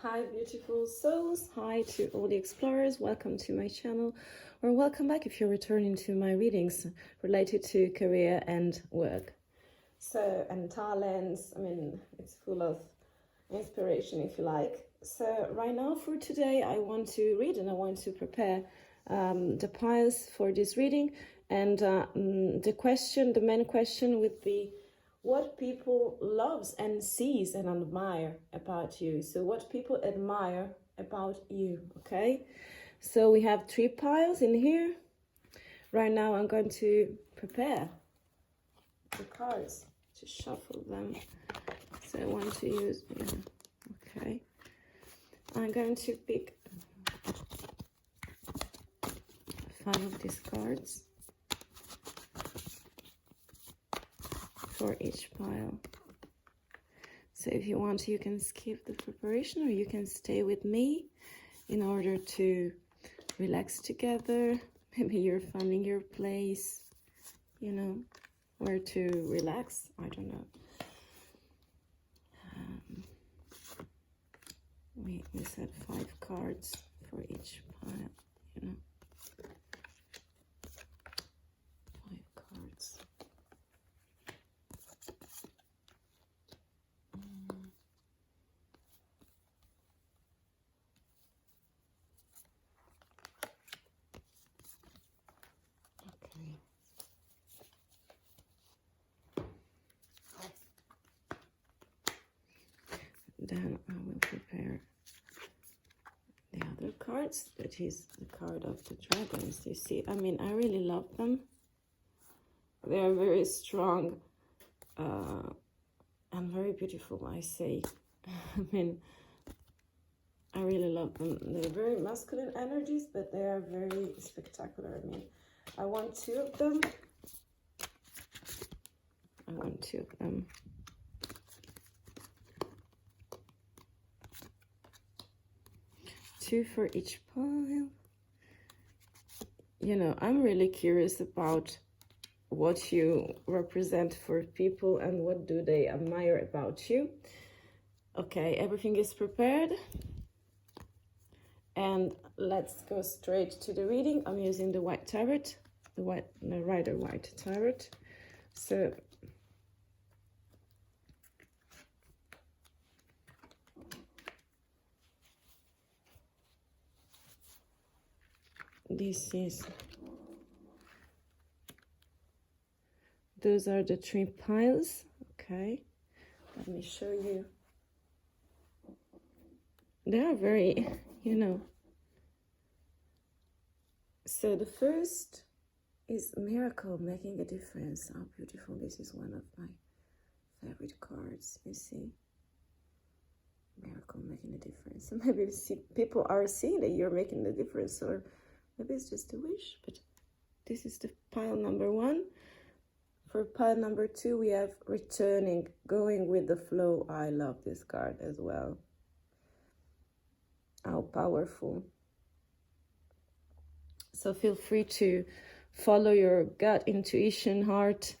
Hi beautiful souls, hi to all the explorers, welcome to my channel, or welcome back if you're returning to my readings related to career and work. So, and talents, it's full of inspiration if you like. So right now for today I want to read and I want to prepare the piles for this reading, and the main question would be what people loves and sees and admire about you. So what people admire about you, okay? So we have 3 piles in here. Right now I'm going to prepare the cards to shuffle them. So I want to use, okay. I'm going to pick 5 of these cards for each pile. So if you want, you can skip the preparation or you can stay with me in order to relax together. Maybe you're finding your place, where to relax. I don't know. We said 5 cards for each pile, 5 cards. Okay. Then I will prepare the other cards. That is the card of the dragons. You see, I really love them. They are very strong and very beautiful, I say. I really love them. They're very masculine energies, but they are very spectacular. I want 2 of them. I want 2 of them. Two for each pile. I'm really curious about what you represent for people and what do they admire about you. Okay, everything is prepared. And let's go straight to the reading. I'm using the white tarot, the Rider White tarot. So those are the 3 piles. Okay, let me show you. They are very, So the first is miracle, making a difference. How beautiful. This is one of my favorite cards, you see. Miracle, making a difference. So maybe people are seeing that you're making the difference, or maybe it's just a wish, but this is the pile number 1. For pile number 2, we have returning, going with the flow. I love this card as well. How powerful. So feel free to follow your gut, intuition, heart,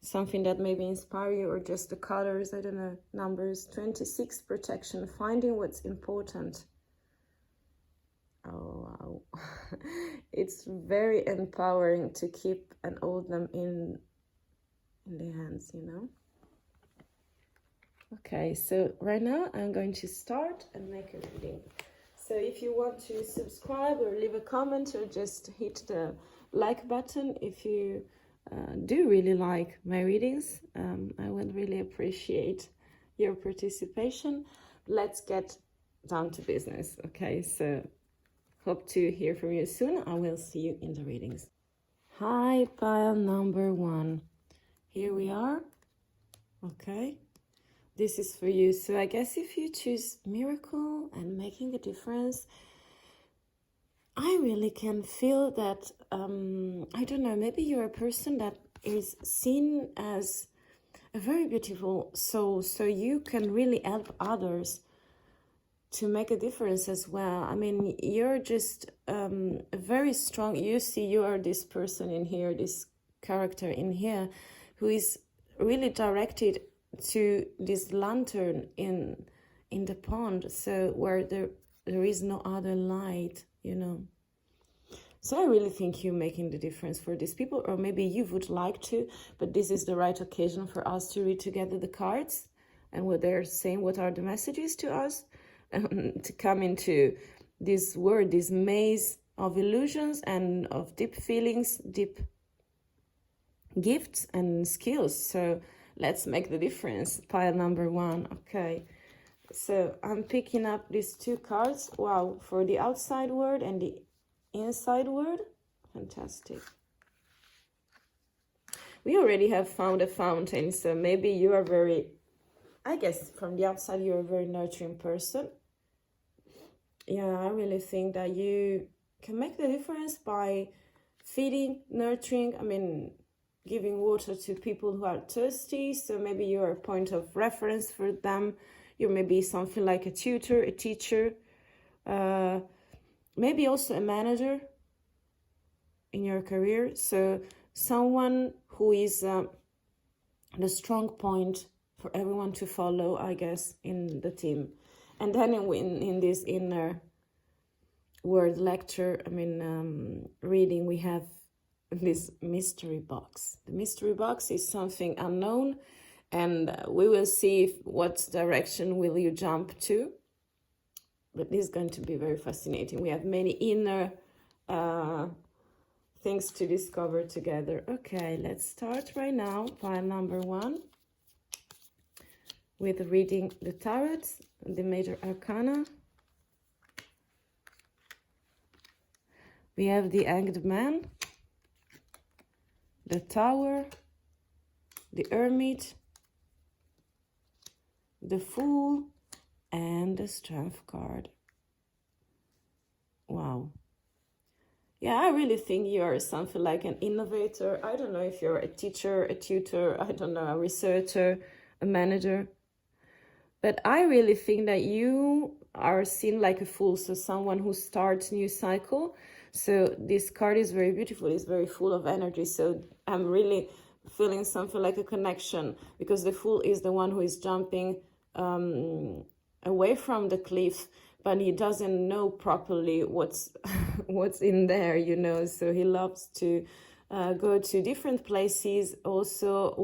something that maybe inspire you, or just the colors, I don't know. Numbers 26, protection, finding what's important. Oh, wow. It's very empowering to keep and hold them in the hands, Okay, so right now I'm going to start and make a reading. So if you want to subscribe or leave a comment or just hit the like button if you do really like my readings, I would really appreciate your participation. Let's get down to business, okay? So hope to hear from you soon. I will see you in the readings. Hi, pile number 1. Here we are. Okay. This is for you. So I guess if you choose miracle and making a difference, I really can feel that, I don't know, maybe you're a person that is seen as a very beautiful soul, so you can really help others to make a difference as well. You're just very strong. You see, you are this person in here, this character in here, who is really directed to this lantern in the pond, so where there is no other light, you know. So I really think you're making the difference for these people, or maybe you would like to, but this is the right occasion for us to read together the cards and what they're saying, what are the messages to us, and to come into this world, this maze of illusions and of deep feelings, deep gifts and skills. So let's make the difference. Pile number 1. Okay, so I'm picking up these 2 cards. Wow, for the outside world and the inside world. Fantastic. We already have found a fountain, so maybe you are very, I guess from the outside you're a very nurturing person. Yeah, I really think that you can make the difference by feeding, nurturing, I mean, giving water to people who are thirsty. So maybe you're a point of reference for them. You may be something like a tutor, a teacher, maybe also a manager in your career. So someone who is the strong point for everyone to follow, I guess, in the team. And then in this inner word lecture, I mean, reading, we have this mystery box. The mystery box is something unknown, and we will see what direction will you jump to. But this is going to be very fascinating. We have many inner things to discover together. Okay, let's start right now. Pile number 1 with reading the tarot, the major arcana. We have the Hanged Man, the Tower, the Hermit, the Fool, and the Strength card. Wow. Yeah, I really think you're something like an innovator. I don't know if you're a teacher, a tutor, I don't know, a researcher, a manager. But I really think that you are seen like a fool, so someone who starts new cycle. So this card is very beautiful, it's very full of energy. So I'm really feeling something like a connection, because the fool is the one who is jumping away from the cliff, but he doesn't know properly what's in there, you know. So he loves to go to different places also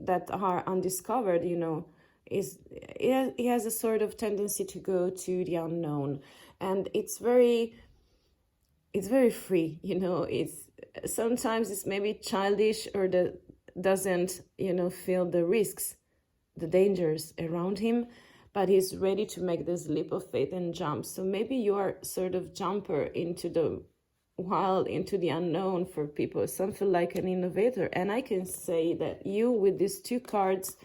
that are undiscovered, you know. He has a sort of tendency to go to the unknown, and it's very free, you know. Sometimes it's maybe childish, or doesn't, you know, feel the risks, the dangers around him, but he's ready to make this leap of faith and jump. So maybe you are sort of jumper into the wild, into the unknown for people, something like an innovator. And I can say that you, with these 2 cards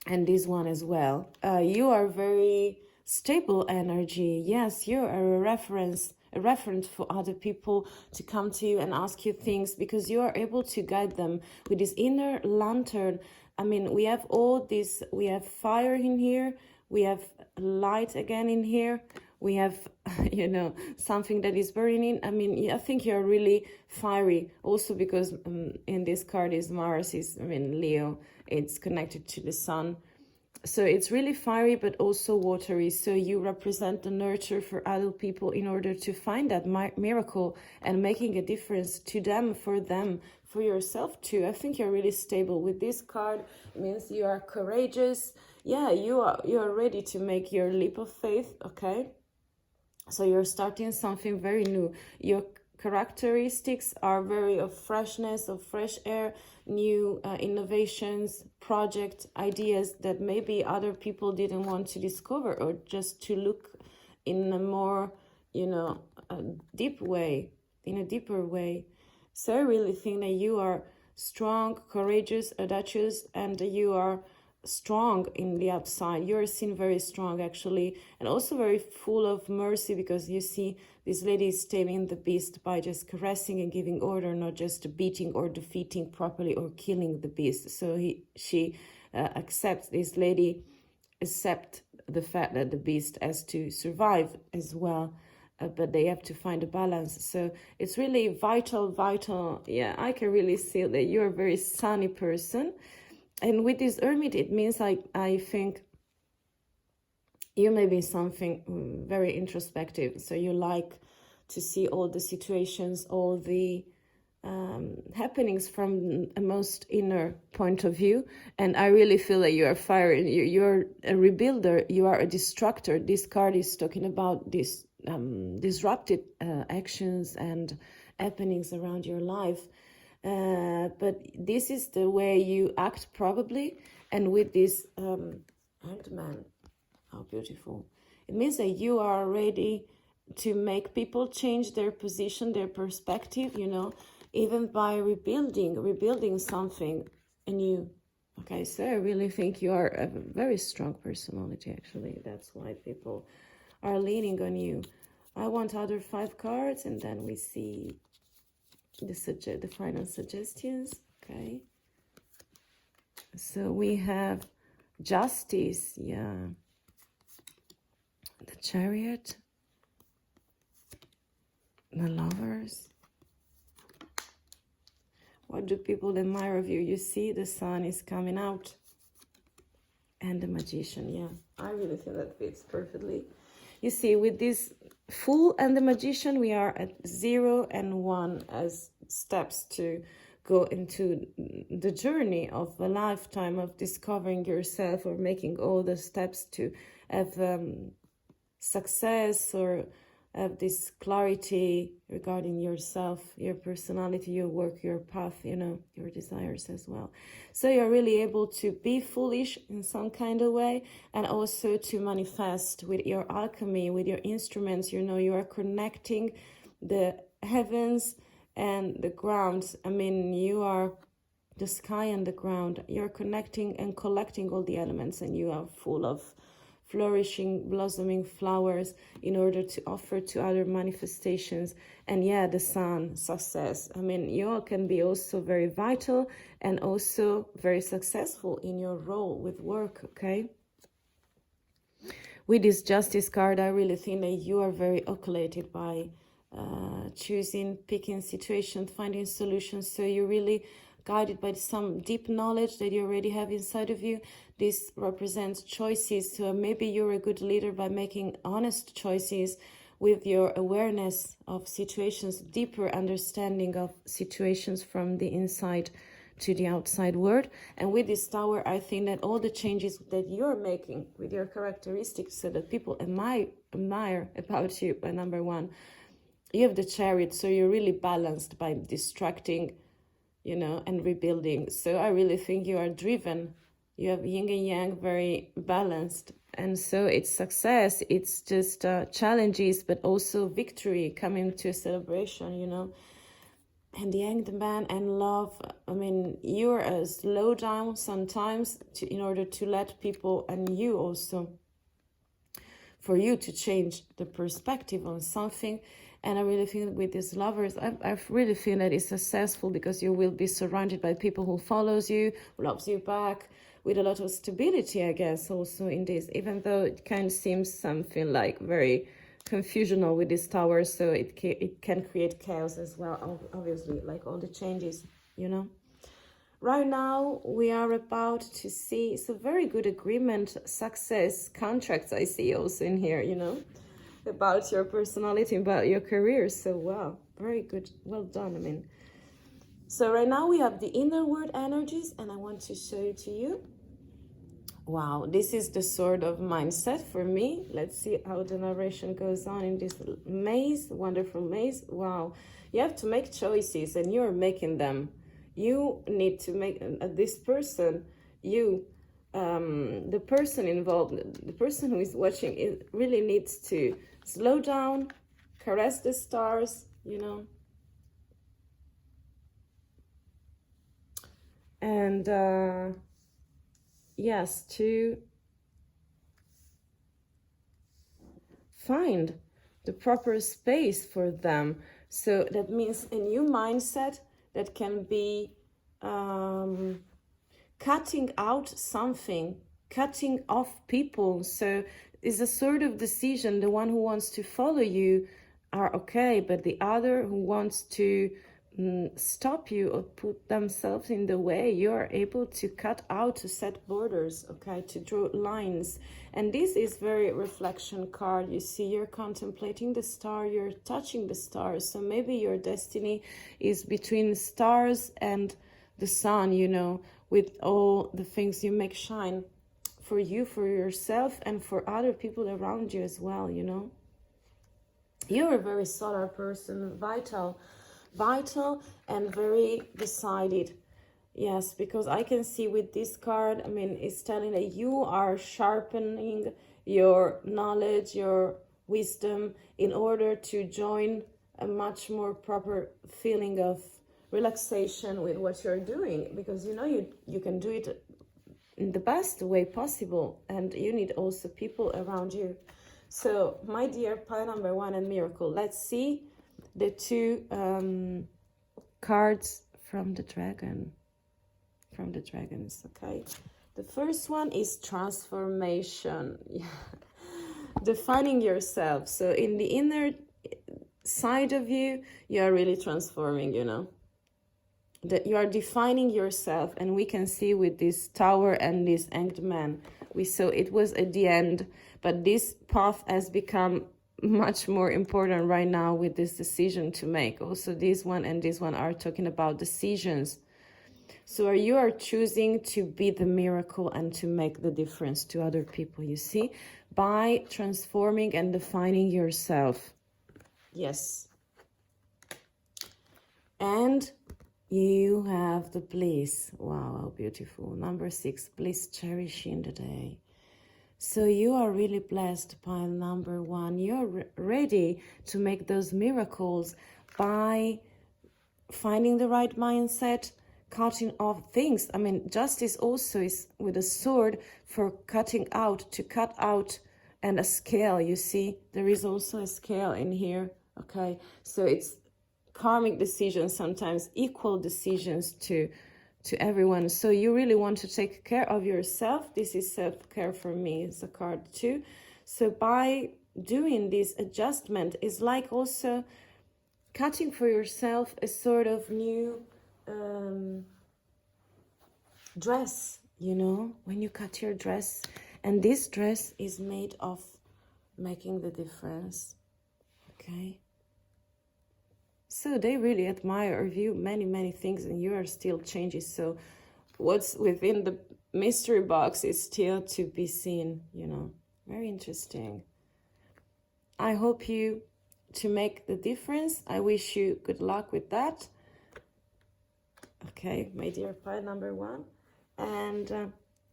and this one as well, you are very stable energy. Yes, you are a reference for other people to come to you and ask you things, because you are able to guide them with this inner lantern. I mean, we have all this, we have fire in here, we have light again in here, we have, you know, something that is burning. I mean, I think you're really fiery, also because in this card is Mars, Leo, it's connected to the sun. So it's really fiery, but also watery. So you represent the nurture for other people in order to find that miracle and making a difference to them, for yourself too. I think you're really stable. With this card, it means you are courageous. Yeah, you are ready to make your leap of faith, okay? So you're starting something very new. Your characteristics are very of freshness, of fresh air, new innovations, project ideas that maybe other people didn't want to discover, or just to look in a more, you know, deeper way. So I really think that you are strong, courageous, audacious, and you are strong in the upside. You're seen very strong, actually, and also very full of mercy, because you see this lady is taming the beast by just caressing and giving order, not just beating or defeating properly or killing the beast. So she accepts, this lady accept the fact that the beast has to survive as well, but they have to find a balance. So it's really vital. Yeah, I can really see that you're a very sunny person. And with this hermit, it means I think You may be something very introspective, so you like to see all the situations, all the happenings from a most inner point of view. And I really feel that you are fire. You're a rebuilder. You are a destructor. This card is talking about this disrupted actions and happenings around your life. But this is the way you act probably. And with this Hanged Man, how beautiful. It means that you are ready to make people change their position, their perspective, you know, even by rebuilding something anew. Okay, so I really think you are a very strong personality, actually. That's why people are leaning on you. I want other 5 cards, and then we see the final suggestions. Okay. So we have Justice, yeah. The Chariot. The Lovers. What do people admire of you? You see the Sun is coming out. And the Magician, yeah. I really think that fits perfectly. You see, with this Fool and the Magician, we are at 0 and 1 as steps to go into the journey of a lifetime of discovering yourself, or making all the steps to have success, or have this clarity regarding yourself, your personality, your work, your path, you know, your desires as well. So you're really able to be foolish in some kind of way, and also to manifest with your alchemy, with your instruments. You know, you are connecting the heavens and the ground. I mean, you are the sky and the ground. You're connecting and collecting all the elements, and you are full of flourishing, blossoming flowers in order to offer to other manifestations. And yeah, the Sun, success. I mean, you all can be also very vital and also very successful in your role with work, okay? With this Justice card, I really think that you are very oculated by choosing, picking situations, finding solutions. So you're really guided by some deep knowledge that you already have inside of you. This represents choices. So maybe you're a good leader by making honest choices with your awareness of situations, deeper understanding of situations from the inside to the outside world. And with this Tower, I think that all the changes that you're making with your characteristics, so that people admire about you, by number 1, you have the Chariot, so you're really balanced by distracting, you know, and rebuilding. So I really think you are driven. You have yin and yang, very balanced. And so it's success, it's just challenges, but also victory, coming to a celebration, you know. And the Hanged Man and love, I mean, you're a slow down sometimes in order to let people, and you also, for you to change the perspective on something. And I really think with these Lovers, I really feel that it's successful, because you will be surrounded by people who follows you, who loves you back, with a lot of stability, I guess, also in this, even though it kind of seems something like very confusional with this Tower, so it can create chaos as well, obviously, like all the changes, you know. Right now, we are about to see, it's a very good agreement, success, contracts I see also in here, you know, about your personality, about your career. So, wow, very good. Well done, I mean. So right now we have the inner world energies, and I want to show it to you. Wow, this is the sort of mindset for me. Let's see how the narration goes on in this maze, wonderful maze. Wow, you have to make choices, and you're making them. You need to make this person, the person involved, the person who is watching, it really needs to slow down, caress the stars, you know. And yes, to find the proper space for them. So that means a new mindset that can be cutting out something, cutting off people. So it's a sort of decision. The one who wants to follow you are okay, but the other who wants to stop you or put themselves in the way. You are able to cut out, to set borders, okay, to draw lines. And this is very reflection card. You see, you're contemplating the star, you're touching the stars. So maybe your destiny is between stars and the sun, you know, with all the things you make shine for you, for yourself, and for other people around you as well, you know. You're a very solar person, vital and very decided. Yes, because I can see with this card, I mean, it's telling that you are sharpening your knowledge, your wisdom, in order to join a much more proper feeling of relaxation with what you're doing, because you know you can do it in the best way possible, and you need also people around you. So my dear pile number 1 and miracle, let's see the two cards from the dragons. Okay, the first one is transformation. Defining yourself. So in the inner side of you, you are really transforming, you know, that you are defining yourself. And we can see with this tower and this hanged man, we saw it was at the end, but this path has become much more important right now with this decision to make. Also this one and this one are talking about decisions. So you are choosing to be the miracle and to make the difference to other people, you see, by transforming and defining yourself. Yes. And you have the bliss. Wow, how beautiful. Number 6, bliss cherishing the day. So you are really blessed by number 1. You're ready to make those miracles by finding the right mindset, cutting off things. I mean, justice also is with a sword for cutting out, to cut out, and a scale. You see, there is also a scale in here. Okay, so it's karmic decisions, sometimes equal decisions to everyone. So you really want to take care of yourself. This is self-care for me. It's a card too. So by doing this adjustment is like also cutting for yourself a sort of new dress, you know, when you cut your dress, and this dress is made of making the difference. Okay, so they really admire or view many things, and you are still changing. So what's within the mystery box is still to be seen, you know. Very interesting. I hope you to make the difference. I wish you good luck with that. Okay, my dear pile number 1, and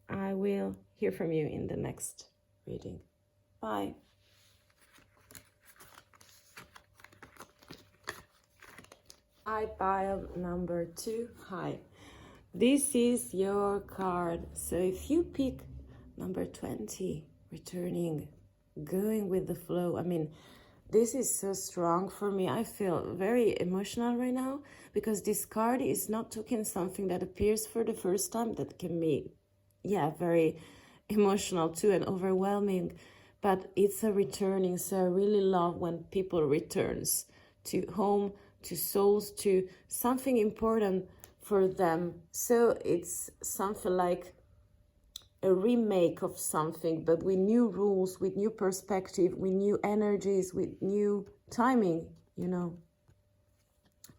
I will hear from you in the next reading. Bye. I pile number 2. Hi. This is your card. So if you pick number 20, returning, going with the flow, I mean, this is so strong for me. I feel very emotional right now, because this card is not talking something that appears for the first time. That can be, yeah, very emotional too and overwhelming, but it's a returning. So I really love when people returns to home, to souls, to something important for them. So it's something like a remake of something, but with new rules, with new perspective, with new energies, with new timing, you know.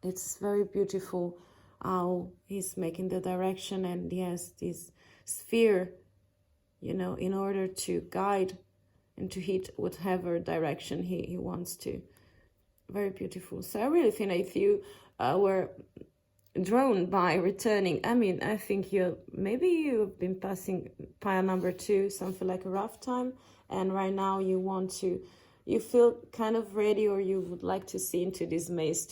It's very beautiful how he's making the direction, and yes, this sphere, you know, in order to guide and to hit whatever direction he wants to. Very beautiful. So I really think that if you were drawn by returning, I mean, I think maybe you've been passing pile number 2, something like a rough time, and right now you feel kind of ready, or you would like to see into this maze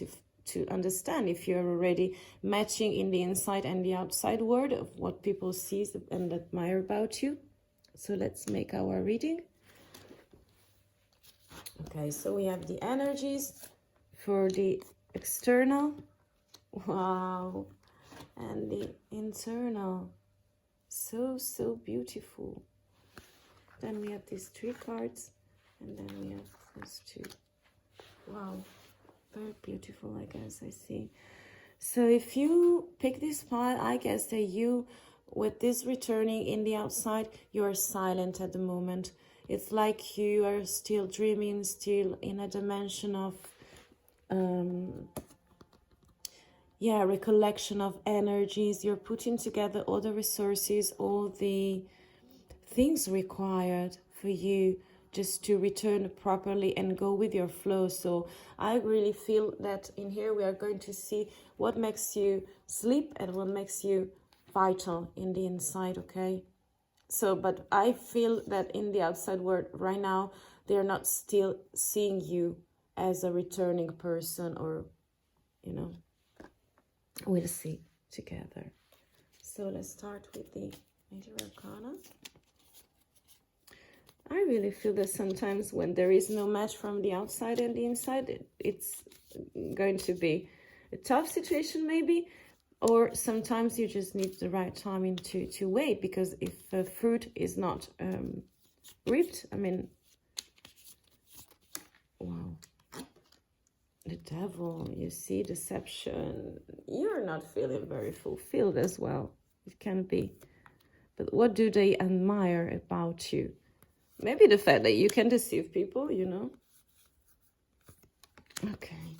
to understand if you're already matching in the inside and the outside world of what people see and admire about you. So let's make our reading. Okay, so we have the energies for the external. Wow. And the internal. So beautiful. Then we have these 3 cards, and then we have those 2. Wow. Very beautiful, I guess, I see. So if you pick this pile, I guess that you, with this returning in the outside, you are silent at the moment. It's like you are still dreaming, still in a dimension of, recollection of energies. You're putting together all the resources, all the things required for you just to return properly and go with your flow. So I really feel that in here we are going to see what makes you sleep and what makes you vital in the inside, okay? So, but I feel that in the outside world right now, they're not still seeing you as a returning person, or, you know, we'll see together. So let's start with the Major Arcana. I really feel that sometimes when there is no match from the outside and the inside, it's going to be a tough situation maybe, or sometimes you just need the right timing to wait, because if the fruit is not ripped, I mean, wow, the devil, you see, deception, you're not feeling very fulfilled as well. It can be. But what do they admire about you? Maybe the fact that you can deceive people, you know. Okay.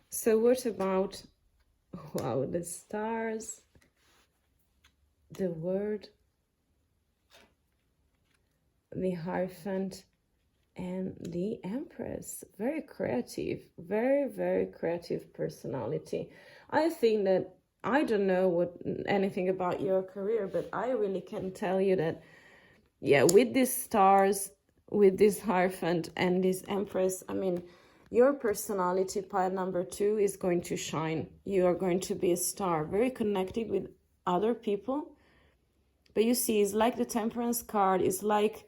So what about, wow, the stars, the word, the Hierophant, and the Empress. Very creative, very, very creative personality. I think that, I don't know anything about your career, but I really can tell you that, yeah, with these stars, with this Hierophant and this Empress, I mean, your personality, pile number 2, is going to shine. You are going to be a star, very connected with other people. But you see, it's like the Temperance card. It's like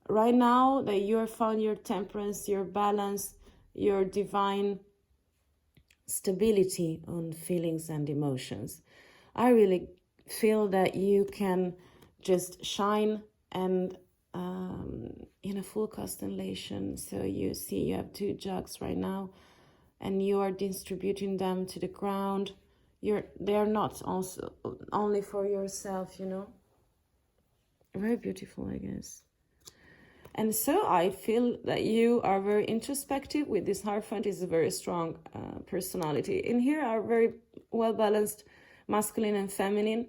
right now that you have found your temperance, your balance, your divine stability on feelings and emotions. I really feel that you can just shine and in a full constellation. So you see you have 2 jugs right now, and you are distributing them to the ground. They are not also only for yourself, you know. Very beautiful, I guess. And so I feel that you are very introspective. With this Hierophant is a very strong personality. In here are very well balanced masculine and feminine.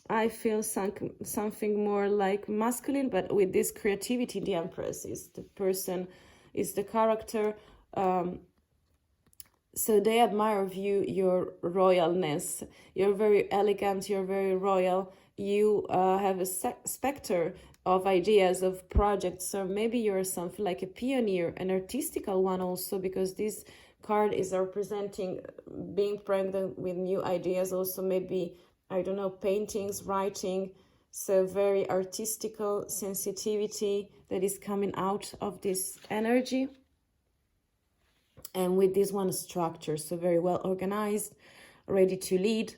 I feel something more like masculine, but with this creativity, the Empress is the person, is the character. So they admire of you your royalness. You're very elegant, you're very royal. You have a specter of ideas, of projects, or maybe you're something like a pioneer, an artistical one also, because this card is representing being pregnant with new ideas also, maybe, I don't know, paintings, writing. So very artistical sensitivity that is coming out of this energy. And with this one, structure, so very well organized, ready to lead,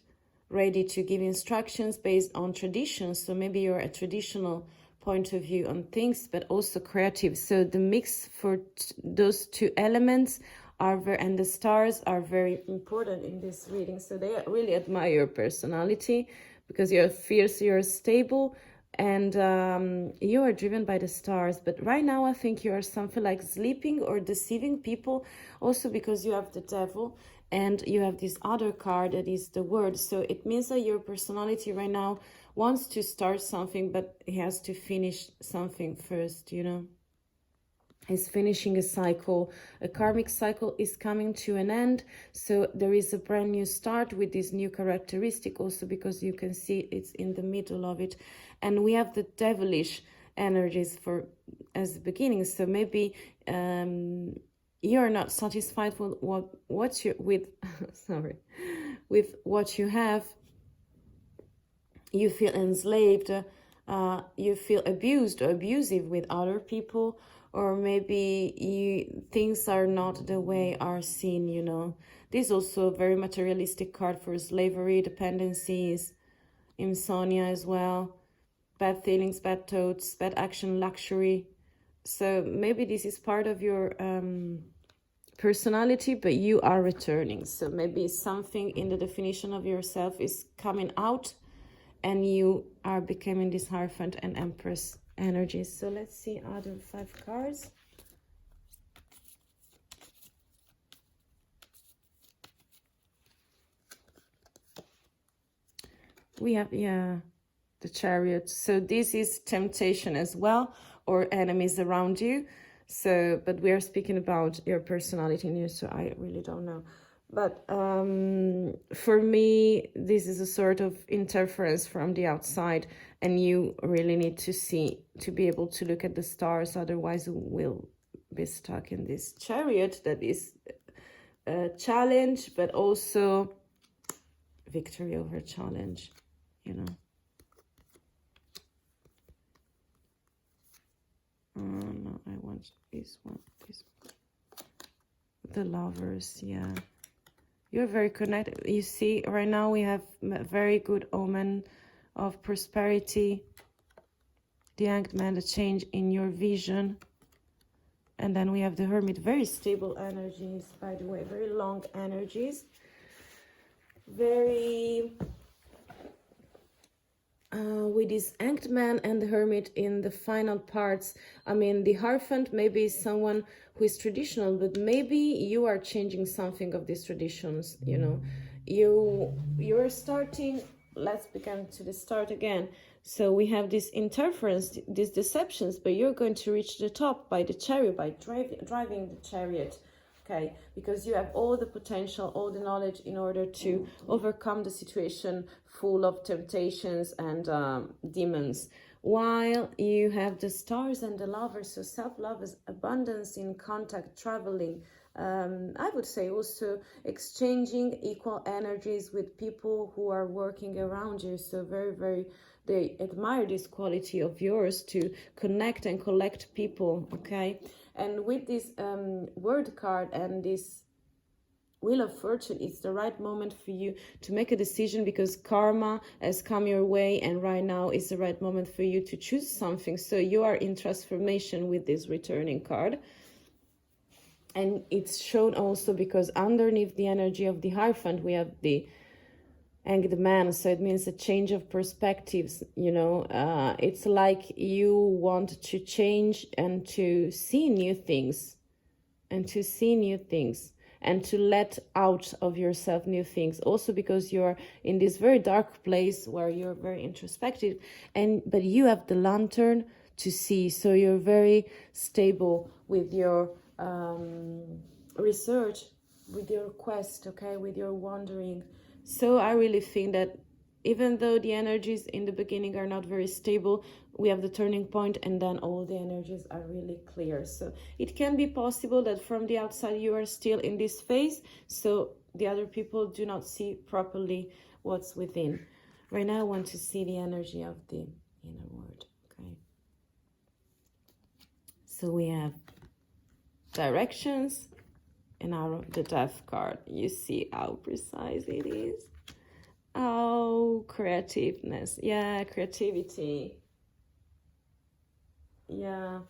ready to give instructions based on traditions. So maybe you're a traditional point of view on things, but also creative. So the mix for those 2 elements are very, and the stars are very important in this reading. So they really admire your personality, because you're fierce, you're stable, and you are driven by the stars. But right now I think you are something like sleeping or deceiving people, also because you have the devil and you have this other card that is the word. So it means that your personality right now wants to start something, but he has to finish something first, you know. Is finishing a cycle. A karmic cycle is coming to an end. So there is a brand new start with this new characteristic also, because you can see it's in the middle of it. And we have the devilish energies for as the beginning. So maybe you're not satisfied with what you with what you have. You feel enslaved, you feel abused or abusive with other people, or maybe things are not the way are seen, you know. This is also a very materialistic card for slavery, dependencies, insomnia as well, bad feelings, bad thoughts, bad action, luxury. So maybe this is part of your personality, but you are returning. So maybe something in the definition of yourself is coming out, and you are becoming this Hierophant and Empress energies. So let's see other 5 cards. We have, yeah, the Chariot. So this is temptation as well, or enemies around you. So, but we are speaking about your personality in you, so I really don't know. But for me, this is a sort of interference from the outside, and you really need to see, to be able to look at the stars, otherwise you will be stuck in this Chariot that is a challenge, but also victory over challenge, you know. No, I want this one. The Lovers, yeah. You're very connected. You see, right now we have a very good omen of prosperity. The Hanged Man, the change in your vision. And then we have the Hermit, very stable energies, by the way, very long energies. Very... with this Hanged Man and the Hermit in the final parts. I mean, the Hierophant maybe is someone who is traditional, but maybe you are changing something of these traditions, you know. You're starting, let's begin to the start again. So we have this interference, these deceptions, but you're going to reach the top by the chariot, by driving the chariot. Okay, because you have all the potential, all the knowledge in order to overcome the situation full of temptations and demons. While you have the Stars and the Lovers, so self-love is abundance in contact, traveling. I would say also exchanging equal energies with people who are working around you. So very, very, they admire this quality of yours to connect and collect people, okay? And with this word card and this Wheel of Fortune, it's the right moment for you to make a decision, because karma has come your way, and right now is the right moment for you to choose something. So you are in transformation with this returning card. And it's shown also because underneath the energy of the Hierophant, we have the Hanged Man. So it means a change of perspectives, you know. It's like you want to change and to see new things, and to let out of yourself new things. Also because you're in this very dark place where you're very introspective, but you have the lantern to see. So you're very stable with your research, with your quest, okay, with your wandering. So I really think that even though the energies in the beginning are not very stable, we have the turning point, and then all the energies are really clear. So it can be possible that from the outside you are still in this phase, so the other people do not see properly what's within. Right now I want to see the energy of the inner world, okay? So we have directions, and out of the Death card, you see how precise it is. Oh, creativeness. Yeah, creativity. Yeah.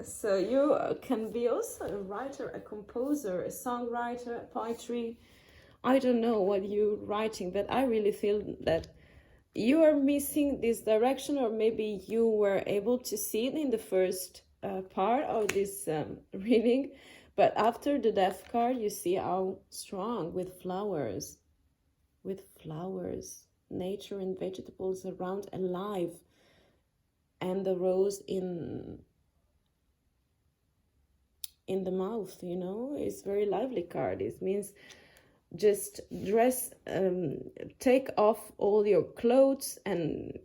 So you can be also a writer, a composer, a songwriter, poetry. I don't know what you're writing, but I really feel that you are missing this direction, or maybe you were able to see it in the first part of this reading. But after the Death card, you see how strong with flowers, nature and vegetables around, alive, and the rose in the mouth, you know. It's very lively card. It means just dress, take off all your clothes and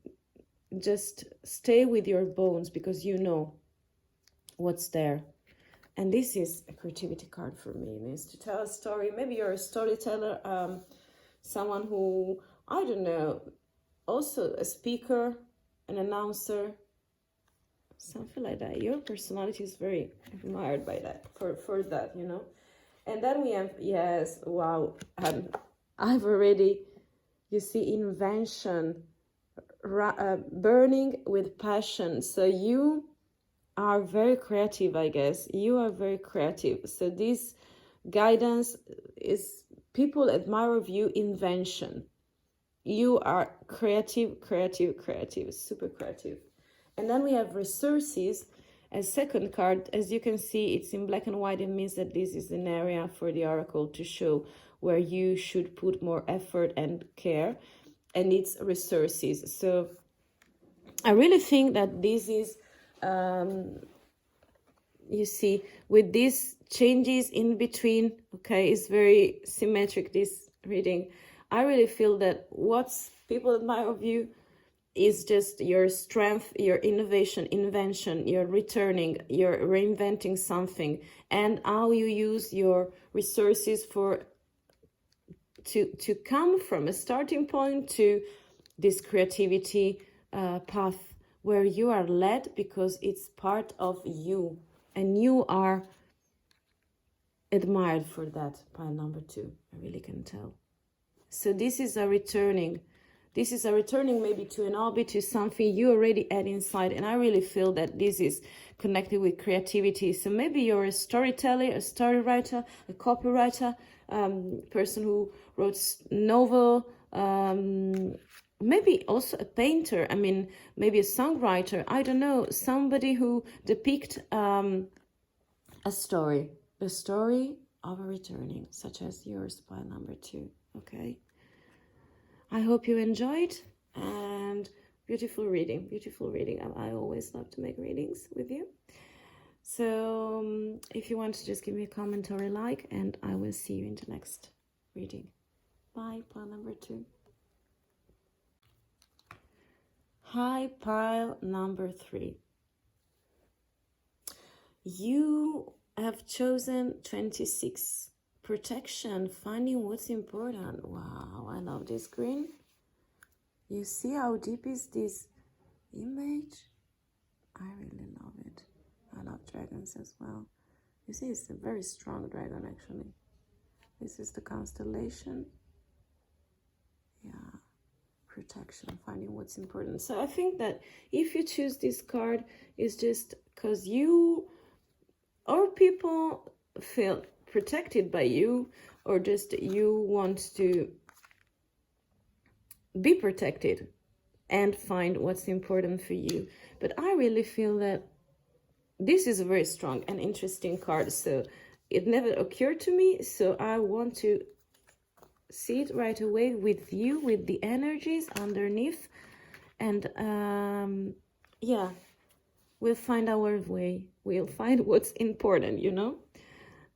just stay with your bones, because you know what's there. And this is a creativity card for me. It means to tell a story. Maybe you're a storyteller, someone who, I don't know, also a speaker, an announcer, something like that. Your personality is very admired by that, for that, you know. And then we have, yes, wow, I've already, you see, invention, burning with passion. So you are very creative, I guess. You are very creative. So this guidance is people admire of you invention. You are creative, super creative. And then we have resources as second card. As you can see, it's in black and white. It means that this is an area for the oracle to show where you should put more effort and care, and it's resources. So I really think that this is, you see, with these changes in between, okay, it's very symmetric, this reading. I really feel that what's people admire of you is just your strength, your innovation, invention, you're returning, you're reinventing something, and how you use your resources for to come from a starting point to this creativity path where you are led because it's part of you and you are admired for that. Pile number 2, I really can tell. So this is a returning maybe to an hobby, to something you already had inside. And I really feel that this is connected with creativity. So maybe you're a storyteller, a story writer, a copywriter, person who wrote novel, maybe also a painter. I mean, maybe a songwriter. I don't know, somebody who depict a story of a returning, such as yours, pile number 2. Okay. I hope you enjoyed, and beautiful reading. I always love to make readings with you. So if you want to just give me a comment or a like, and I will see you in the next reading. Bye, pile number 2. Hi, pile number 3. You have chosen 26. Protection, finding what's important. Wow, I love this green. You see how deep is this image? I really love it. I love dragons as well. You see, it's a very strong dragon, actually. This is the constellation. Yeah, protection, finding what's important. So I think that if you choose this card, it's just because you or people feel protected by you, or just you want to be protected and find what's important for you. But I really feel that this is a very strong and interesting card, so it never occurred to me, so I want to see it right away with you, with the energies underneath, and yeah, we'll find our way, we'll find what's important, you know.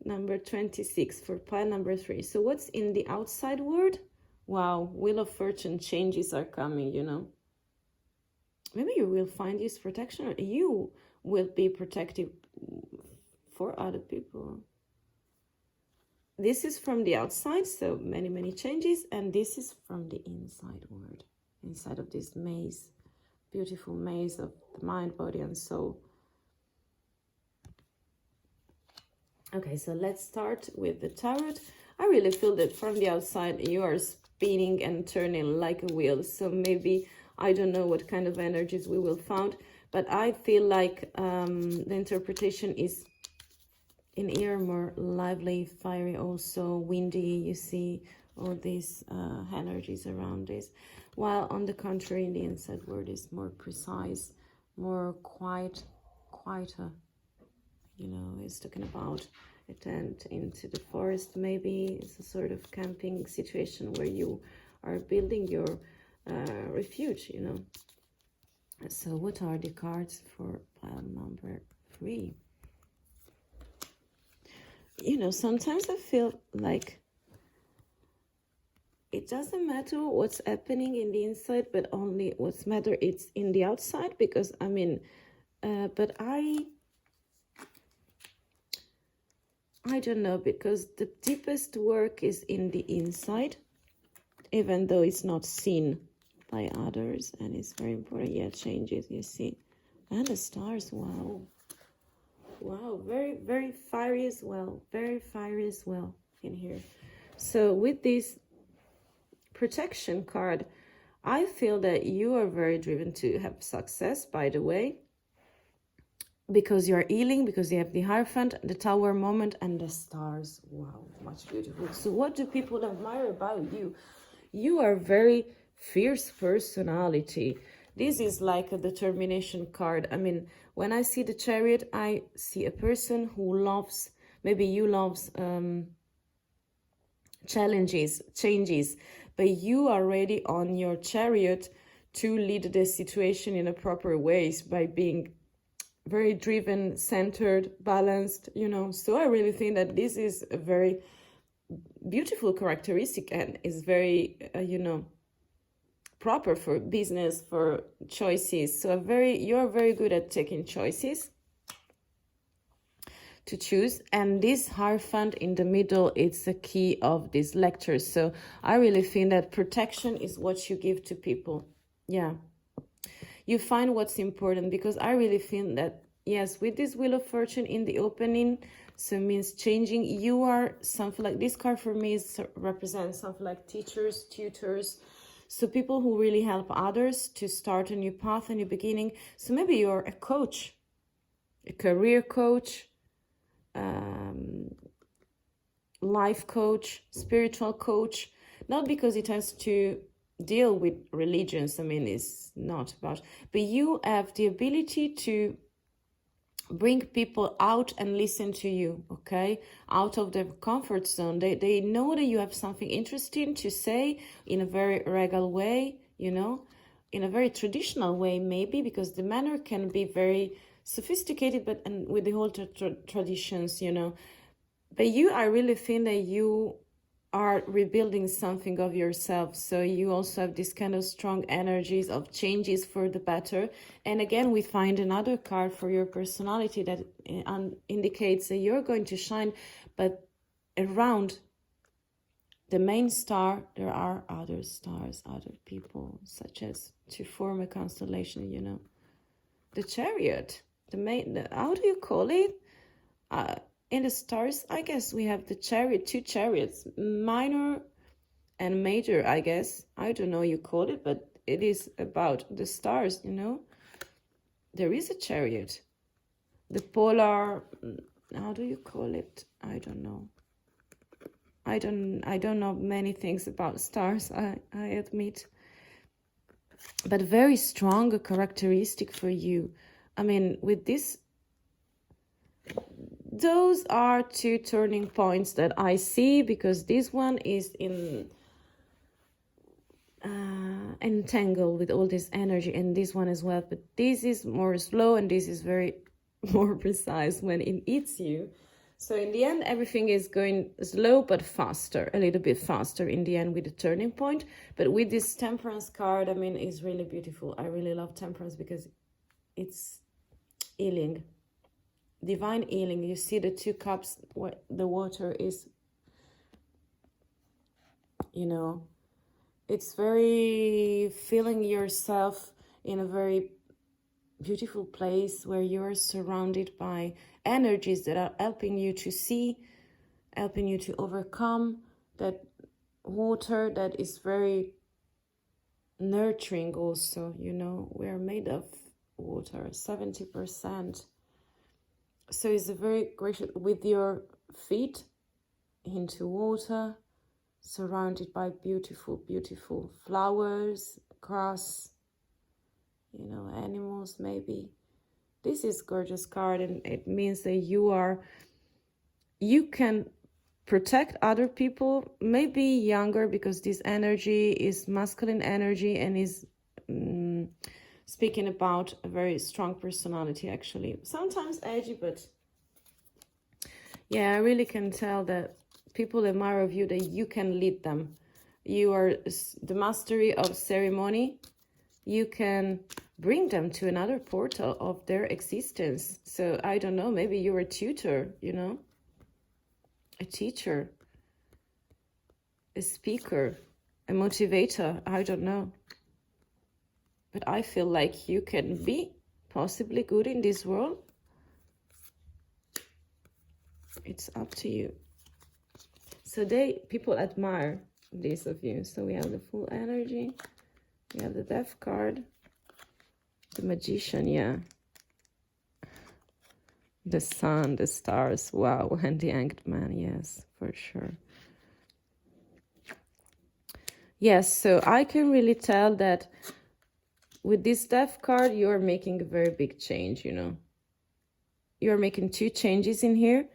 Number 26 for pile number 3. So what's in the outside world? Wow, Wheel of Fortune, changes are coming, you know. Maybe you will find this protection, or you will be protective for other people. This is from the outside, so many changes, and this is from the inside world, inside of this maze, beautiful maze of the mind, body, and soul. Okay, so let's start with the tarot. I really feel that from the outside you are spinning and turning like a wheel. So maybe, I don't know what kind of energies we will find, but I feel like the interpretation is in here more lively, fiery, also windy. You see all these energies around this. While on the contrary, the inside world is more precise, more quieter. You know, it's talking about a tent into the forest, maybe. It's a sort of camping situation where you are building your refuge, you know. So what are the cards for pile number 3? You know, sometimes I feel like it doesn't matter what's happening in the inside, but only what's matter it's in the outside, because I mean, but I don't know, because the deepest work is in the inside, even though it's not seen by others, and it's very important. Yeah, changes, you see. And the stars, wow. Wow, very fiery as well. Very fiery as well in here. So with this protection card, I feel that you are very driven to have success, by the way. because you're healing, because you have the Hierophant, the Tower moment, and the stars. Wow, much beautiful. So what do people admire about you? You are very fierce personality. This is like a determination card. I mean, when I see the Chariot, I see a person who loves, maybe you loves challenges, changes, but you are ready on your Chariot to lead the situation in a proper ways by being very driven, centered, balanced, you know. So I really think that this is a very beautiful characteristic and is very, you know, proper for business, for choices. So you're very good at taking choices to choose. And this Hierophant in the middle, it's the key of this lecture. So I really think that protection is what you give to people. Yeah. You find what's important, because I really think that, yes, with this Wheel of Fortune in the opening, so means changing, you are something like, this card for me represents something like teachers, tutors, so people who really help others to start a new path, a new beginning. So maybe you're a coach, a career coach, life coach, spiritual coach, not because it has to deal with religions, I mean, it's not about, but you have the ability to bring people out and listen to you, okay, out of their comfort zone. They know that you have something interesting to say in a very regal way, you know, in a very traditional way maybe, because the manner can be very sophisticated, but and with the whole traditions, you know. But I really think that you are rebuilding something of yourself. So you also have this kind of strong energies of changes for the better. And again, we find another card for your personality that indicates that you're going to shine, but around the main star, there are other stars, other people, such as to form a constellation, you know. The Chariot, how do you call it? In the stars, I guess we have the chariot, two chariots, minor and major, I guess. I don't know you call it, but it is about the stars, you know. There is a chariot. The polar, how do you call it? I don't know. I don't know many things about stars, I admit. But very strong characteristic for you. I mean, with this, those are two turning points that I see, because this one is entangled with all this energy, and this one as well, but this is more slow and this is very more precise when it hits you. So in the end, everything is going slow but faster, a little bit faster in the end with the turning point. But with this Temperance card, I mean, it's really beautiful. I really love Temperance because it's healing, divine healing. You see the two cups, where the water is, you know, it's very feeling yourself in a very beautiful place where you're surrounded by energies that are helping you to see, helping you to overcome. That water that is very nurturing also, you know, we're made of water, 70%. So it's a very gracious, with your feet into water, surrounded by beautiful, beautiful flowers, grass, you know, animals maybe. This is gorgeous card, and it means that you can protect other people, maybe younger, because this energy is masculine energy and is speaking about a very strong personality, actually. Sometimes edgy, but yeah, I really can tell that people admire of you, that you can lead them. You are the mastery of ceremony. You can bring them to another portal of their existence. So I don't know, maybe you're a tutor, you know, a teacher, a speaker, a motivator, I don't know. But I feel like you can be possibly good in this world. It's up to you. So people admire this of you. So we have the full energy. We have the Death card. The Magician, yeah. The sun, the stars, wow, and the Hanged Man, yes, for sure. Yes, so I can really tell that with this Death card, you're making a very big change, you know. You're making 2 changes in here,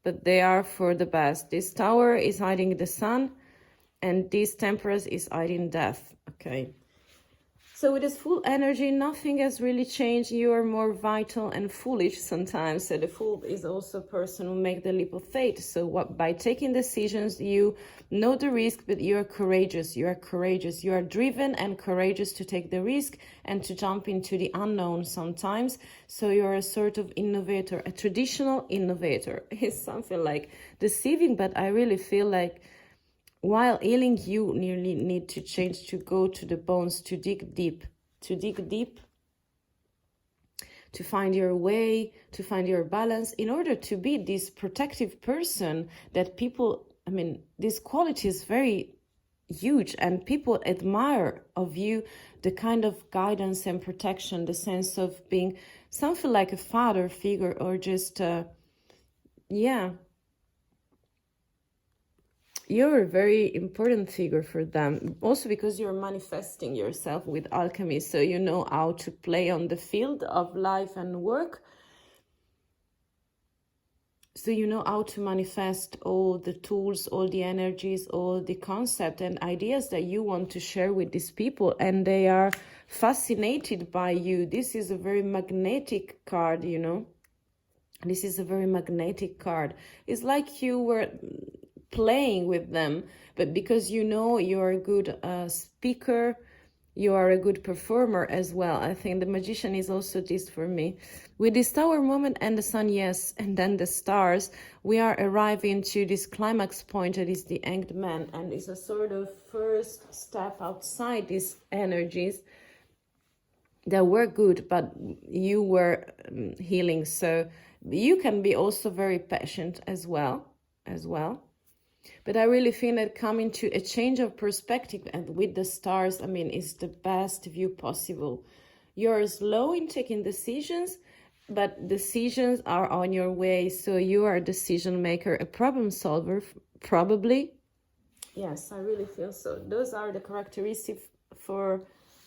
but they are for the best. This Tower is hiding the sun, and this Temperance is hiding death, okay? So with this full energy, nothing has really changed. You are more vital and foolish sometimes. So the fool is also a person who make the leap of faith. So by taking decisions, you know the risk, but you are courageous. You are courageous. You are driven and courageous to take the risk and to jump into the unknown sometimes. So you're a sort of innovator, a traditional innovator. It's something like deceiving, but I really feel like while healing, you nearly need to change, to go to the bones, to dig deep, to find your way, to find your balance, in order to be this protective person that people, I mean, this quality is very huge and people admire of you, the kind of guidance and protection, the sense of being something like a father figure or just, yeah. You're a very important figure for them, also because you're manifesting yourself with alchemy, so you know how to play on the field of life and work. So you know how to manifest all the tools, all the energies, all the concepts and ideas that you want to share with these people, and they are fascinated by you. This is a very magnetic card, you know. This is a very magnetic card. It's like you were playing with them, but because you know you're a good speaker, you are a good performer as well. I think the Magician is also this for me. With this Tower moment and the Sun, yes, and then the stars, we are arriving to this climax point that is the Hanged Man, and it's a sort of first step outside these energies that were good, but you were healing. So you can be also very patient as well. But I really think that coming to a change of perspective and with the stars, I mean, it's the best view possible. You're slow in taking decisions, but decisions are on your way. So you are a decision maker, a problem solver, probably. Yes, I really feel so. Those are the characteristics for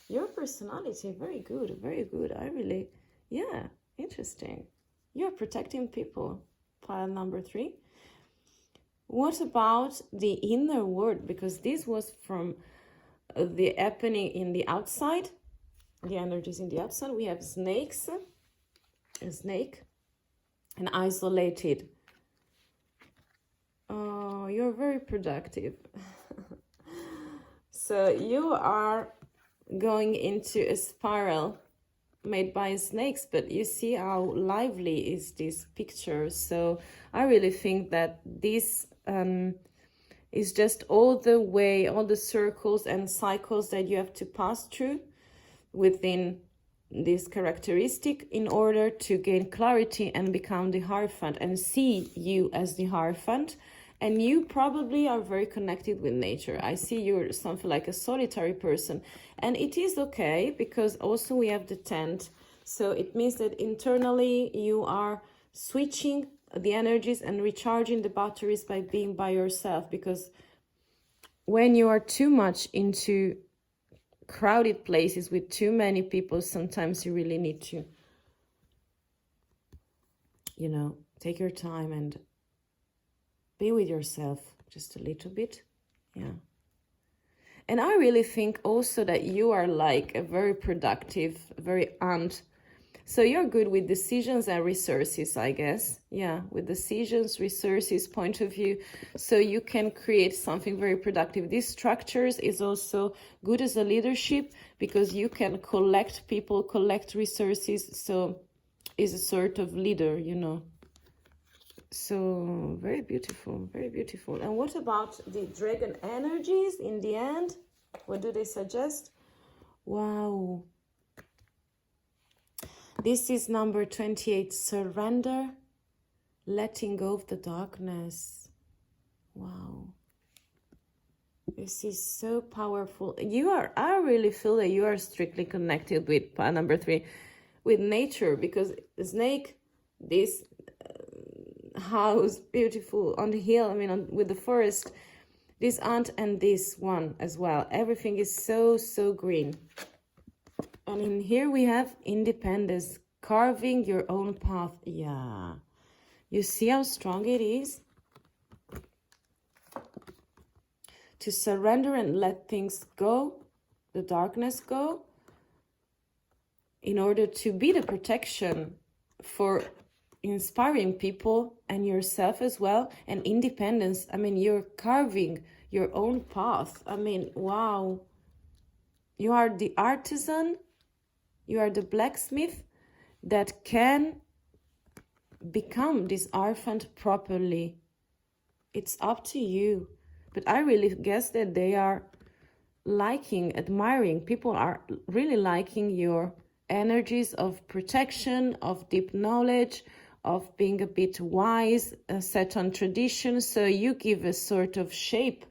your personality. Very good, very good. I really, yeah, interesting. You're protecting people. Pile number 3. What about the inner world? Because this was from the happening in the outside, the energies in the outside. We have snakes, a snake, and isolated. Oh, you're very productive. So you are going into a spiral made by snakes, but you see how lively is this picture. So I really think that this is just all the circles and cycles that you have to pass through within this characteristic in order to gain clarity and become the Hierophant and see you as the Hierophant. And you probably are very connected with nature. I see you're something like a solitary person, and it is okay because also we have the tent. So it means that internally you are switching the energies and recharging the batteries by being by yourself, because when you are too much into crowded places with too many people, sometimes you really need to, you know, take your time and be with yourself just a little bit. Yeah. And I really think also that you are like a very productive, very so you're good with decisions and resources, I guess. Yeah, with decisions, resources, point of view. So you can create something very productive. These structures is also good as a leadership because you can collect people, collect resources. So is a sort of leader, you know. So very beautiful, very beautiful. And what about the dragon energies in the end? What do they suggest? Wow. This is number 28, surrender, letting go of the darkness. Wow. This is so powerful. I really feel that you are strictly connected with number 3, with nature, because the snake, this house, beautiful on the hill, I mean, with the forest, this aunt and this one as well. Everything is so, so green. And in here we have independence, carving your own path. Yeah. You see how strong it is? To surrender and let things go, the darkness go, in order to be the protection for inspiring people and yourself as well. And independence, I mean, you're carving your own path. I mean, wow. You are the artisan, you are the blacksmith that can become this arfant properly. It's up to you. But I really guess that they are liking, admiring, people are really liking your energies of protection, of deep knowledge, of being a bit wise, set on tradition. So you give a sort of shape,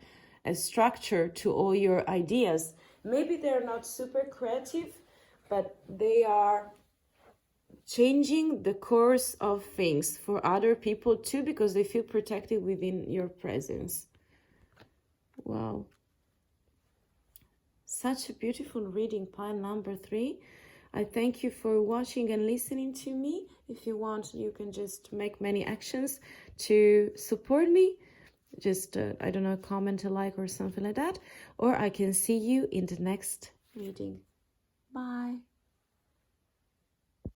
a structure to all your ideas. Maybe they're not super creative, but they are changing the course of things for other people too, because they feel protected within your presence. Wow. Such a beautiful reading, pile number 3. I thank you for watching and listening to me. If you want, you can just make many actions to support me. Just, I don't know, comment, a like or something like that. Or I can see you in the next reading. Bye.